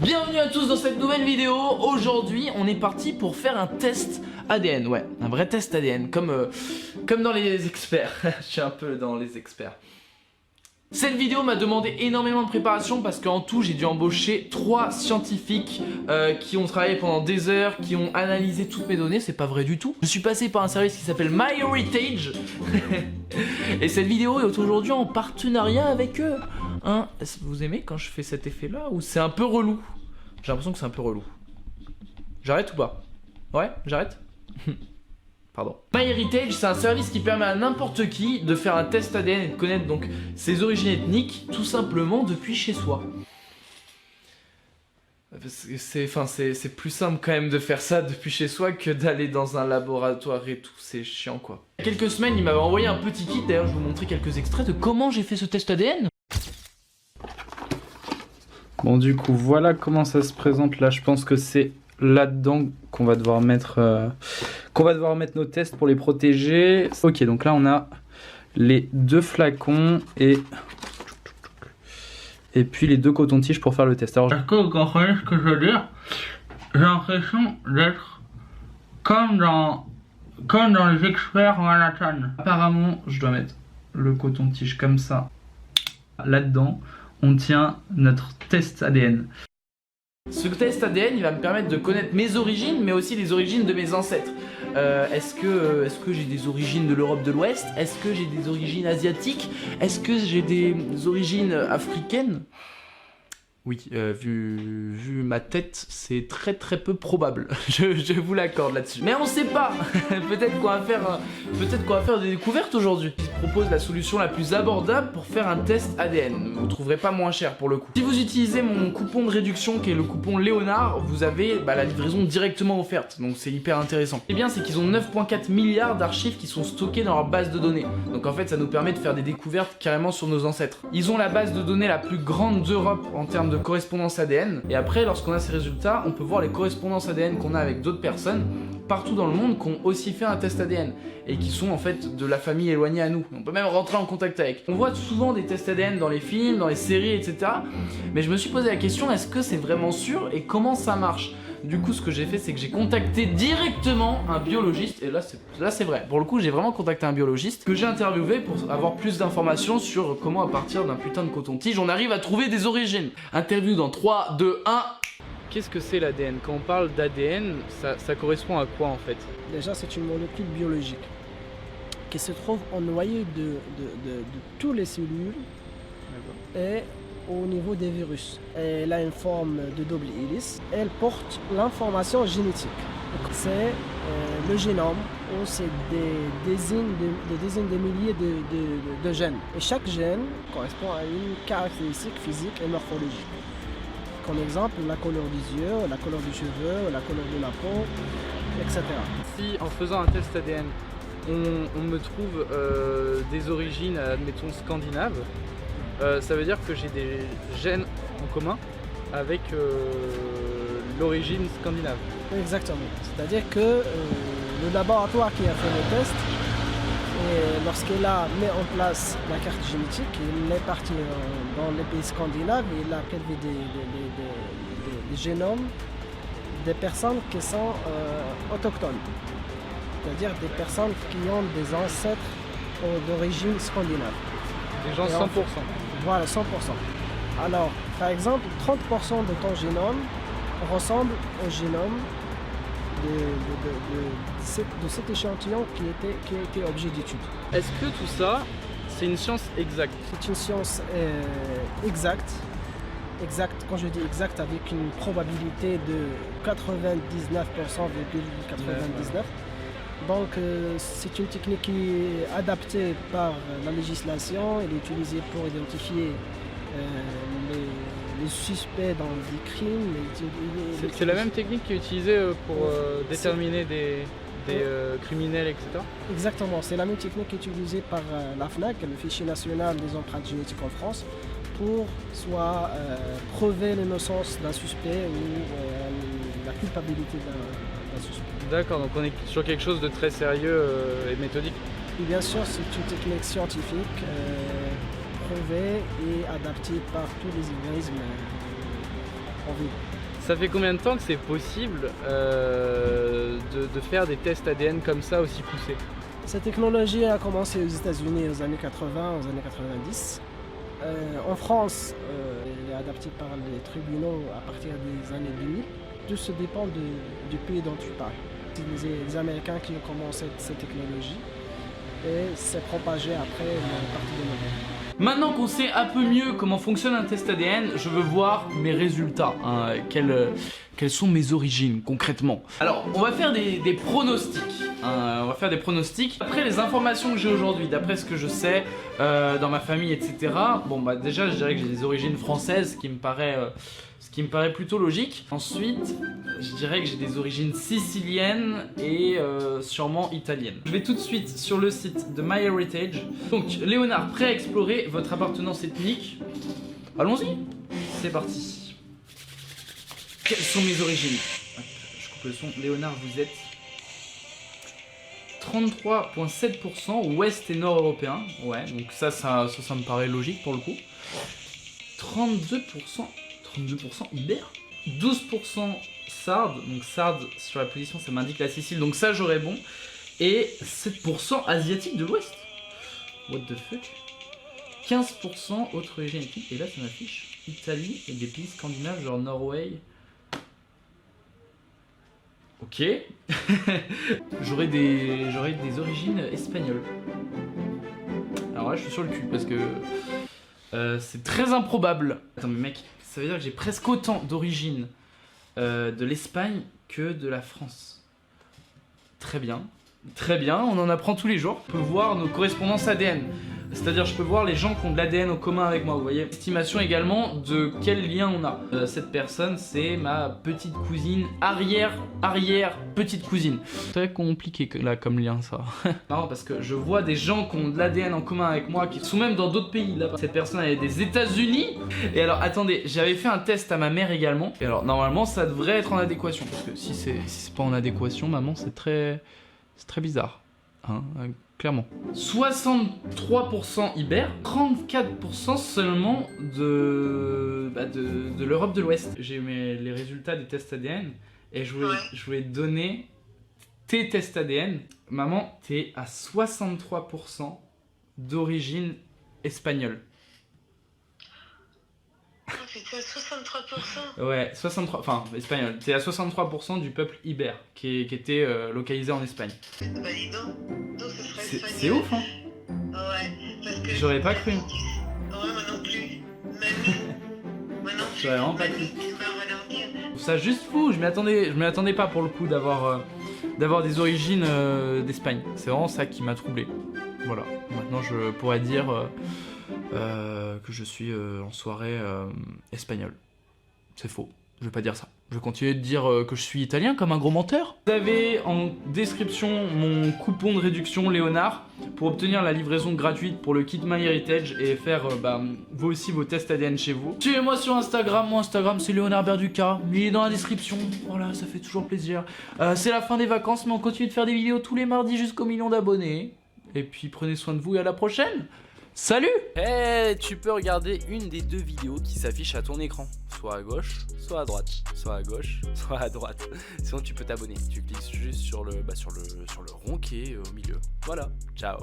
Bienvenue à tous dans cette nouvelle vidéo. Aujourd'hui on est parti pour faire un test ADN, ouais, un vrai test ADN, comme dans les experts. Je suis un peu dans les experts. Cette vidéo m'a demandé énormément de préparation parce qu'en tout j'ai dû embaucher 3 scientifiques qui ont travaillé pendant des heures, qui ont analysé toutes mes données. C'est pas vrai du tout. Je suis passé par un service qui s'appelle MyHeritage. Et cette vidéo est aujourd'hui en partenariat avec eux. Hein, est-ce que vous aimez quand je fais cet effet là ou c'est un peu relou? J'ai l'impression que c'est un peu relou. J'arrête ou pas? Ouais, j'arrête. Pardon. MyHeritage, c'est un service qui permet à n'importe qui de faire un test ADN et de connaître donc ses origines ethniques tout simplement depuis chez soi. C'est plus simple quand même de faire ça depuis chez soi que d'aller dans un laboratoire et tout, c'est chiant quoi. Il y a quelques semaines, il m'avait envoyé un petit kit, d'ailleurs je vais vous montrer quelques extraits de comment j'ai fait ce test ADN. Bon du coup voilà comment ça se présente là, je pense que c'est là-dedans qu'on va devoir mettre nos tests pour les protéger. Ok, donc là on a les 2 flacons et puis les 2 cotons-tiges pour faire le test. Alors, est-ce que vous comprenez ce que je veux dire? J'ai l'impression d'être comme dans les experts Manhattan. apparemment je dois mettre le coton-tige comme ça. Là-dedans on tient notre test ADN. Ce test ADN, il va me permettre de connaître mes origines, mais aussi les origines de mes ancêtres. Est-ce que j'ai des origines de l'Europe de l'Ouest? Est-ce que j'ai des origines asiatiques? Est-ce que j'ai des origines africaines? Oui, vu ma tête, c'est très peu probable. je vous l'accorde là-dessus. Mais on sait pas. Peut-être qu'on va faire des découvertes aujourd'hui. Je propose la solution la plus abordable pour faire un test ADN. Vous trouverez pas moins cher pour le coup. Si vous utilisez mon coupon de réduction qui est le coupon Léonard, vous avez la livraison directement offerte. Donc c'est hyper intéressant. Ce qui est bien, c'est qu'ils ont 9,4 milliards d'archives qui sont stockées dans leur base de données. Donc en fait, ça nous permet de faire des découvertes carrément sur nos ancêtres. Ils ont la base de données la plus grande d'Europe en termes de correspondance ADN, et après lorsqu'on a ces résultats on peut voir les correspondances ADN qu'on a avec d'autres personnes partout dans le monde qui ont aussi fait un test ADN et qui sont en fait de la famille éloignée à nous. On peut même rentrer en contact avec. On voit souvent des tests ADN dans les films, dans les séries, etc. Mais je me suis posé la question, est-ce que c'est vraiment sûr et comment ça marche? Du coup, ce que j'ai fait, c'est que j'ai contacté directement un biologiste, et là c'est vrai. Pour le coup, j'ai vraiment contacté un biologiste que j'ai interviewé pour avoir plus d'informations sur comment, à partir d'un putain de coton-tige, on arrive à trouver des origines. Interview dans 3, 2, 1. Qu'est-ce que c'est l'ADN? Quand on parle d'ADN, ça correspond à quoi en fait? Déjà, c'est une molécule biologique qui se trouve en noyau de toutes les cellules et au niveau des virus. Elle a une forme de double hélice. Elle porte l'information génétique. C'est le génome où c'est des dizaines de milliers de gènes. Et chaque gène correspond à une caractéristique physique et morphologique. Comme exemple, la couleur des yeux, la couleur des cheveux, la couleur de la peau, etc. Si en faisant un test ADN, on me trouve des origines, admettons, scandinaves, ça veut dire que j'ai des gènes en commun avec l'origine scandinave. Exactement. C'est-à-dire que le laboratoire qui a fait le test, lorsqu'il a mis en place la carte génétique, il est parti dans les pays scandinaves et il a prélevé des génomes des personnes qui sont autochtones. C'est-à-dire des personnes qui ont des ancêtres d'origine scandinave. Des gens 100%. Voilà, 100%. Alors, par exemple, 30% de ton génome ressemble au génome de cet échantillon qui était objet d'étude. Est-ce que tout ça, c'est une science exacte? C'est une science exacte. Exact, quand je dis exact, avec une probabilité de 99,99%. Donc c'est une technique qui est adaptée par la législation, elle est utilisée pour identifier les suspects dans des crimes. C'est la même technique qui est utilisée pour déterminer des criminels, etc. Exactement, c'est la même technique qui est utilisée par la FNAC, le fichier national des empreintes génétiques en France, pour soit prouver l'innocence d'un suspect ou la culpabilité d'un suspect. D'accord, donc on est sur quelque chose de très sérieux et méthodique. Et bien sûr, c'est une technique scientifique prouvée et adaptée par tous les organismes en ville. Ça fait combien de temps que c'est possible de faire des tests ADN comme ça aussi poussés? Cette technologie a commencé aux États-Unis aux années 80, aux années 90. En France, elle est adaptée par les tribunaux à partir des années 2000. Tout se dépend du pays dont tu parles. C'est les Américains qui ont commencé cette technologie et c'est propagé après la partie du monde. Maintenant qu'on sait un peu mieux comment fonctionne un test ADN, je veux voir mes résultats. Hein, quelles sont mes origines concrètement? Alors, on va faire des pronostics. Hein, on va faire des pronostics. Après les informations que j'ai aujourd'hui, d'après ce que je sais dans ma famille, etc. Bon, bah déjà, je dirais que j'ai des origines françaises, ce qui me paraît plutôt logique. Ensuite, je dirais que j'ai des origines siciliennes et sûrement italiennes. Je vais tout de suite sur le site de MyHeritage. Donc, Léonard, prêt à explorer votre appartenance ethnique? Allons-y, c'est parti. Quelles sont mes origines? Hop, je coupe le son. Léonard, vous êtes 33,7% ouest et nord européen. Ouais, donc ça me paraît logique pour le coup. 32% Ibère, 12% Sarde, donc Sarde sur la position ça m'indique la Sicile, donc ça j'aurais bon, et 7% Asiatique de l'Ouest, what the fuck, 15% autre origine ethnique, et là ça m'affiche Italie et des pays scandinaves genre Norway. Ok, j'aurais des origines espagnoles. Alors là je suis sur le cul parce que c'est très improbable. Attends mais mec, ça veut dire que j'ai presque autant d'origine de l'Espagne que de la France. Très bien, on en apprend tous les jours. On peut voir nos correspondances ADN. C'est-à-dire je peux voir les gens qui ont de l'ADN en commun avec moi, vous voyez. Estimation également de quel lien on a. Cette personne c'est ma petite cousine, arrière petite cousine. Très compliqué là comme lien ça. Non parce que je vois des gens qui ont de l'ADN en commun avec moi qui sont même dans d'autres pays là. Cette personne elle est des États-Unis. Et alors attendez, j'avais fait un test à ma mère également. Et alors normalement ça devrait être en adéquation. Parce que si c'est pas en adéquation, maman c'est très bizarre. Hein, clairement. 63% Ibère, 34% seulement de l'Europe de l'Ouest. J'ai eu les résultats des tests ADN et je voulais donner tes tests ADN. Maman, t'es à 63% d'origine espagnole. Oh putain, 63%. Ouais, 63, enfin espagnol. T'es à 63% du peuple ibère qui était localisé en Espagne. Bah dis donc, ce serait espagnol. C'est ouf hein. Ouais, parce que... J'aurais pas cru. Ouais, moi non plus. Mamie. Moi non plus. J'aurais vraiment pas cru. Tu vas leur dire. Je trouve ça juste fou, je m'y attendais pas pour le coup d'avoir des origines d'Espagne. C'est vraiment ça qui m'a troublé. Voilà, maintenant je pourrais dire que je suis en soirée espagnole. C'est faux, je vais pas dire ça. Je vais continuer de dire que je suis italien comme un gros menteur. Vous avez en description mon coupon de réduction Léonard pour obtenir la livraison gratuite pour le kit MyHeritage et faire vous aussi vos tests ADN chez vous. Suivez-moi sur Instagram, mon Instagram c'est Léonard Berduca, il est dans la description, voilà ça fait toujours plaisir. C'est la fin des vacances mais on continue de faire des vidéos tous les mardis jusqu'au million d'abonnés. Et puis prenez soin de vous et à la prochaine. Salut! Hey, tu peux regarder une des deux vidéos qui s'affichent à ton écran. Soit à gauche, soit à droite. Soit à gauche, soit à droite. Sinon tu peux t'abonner. Tu cliques juste sur le rond qui est au milieu. Voilà, ciao!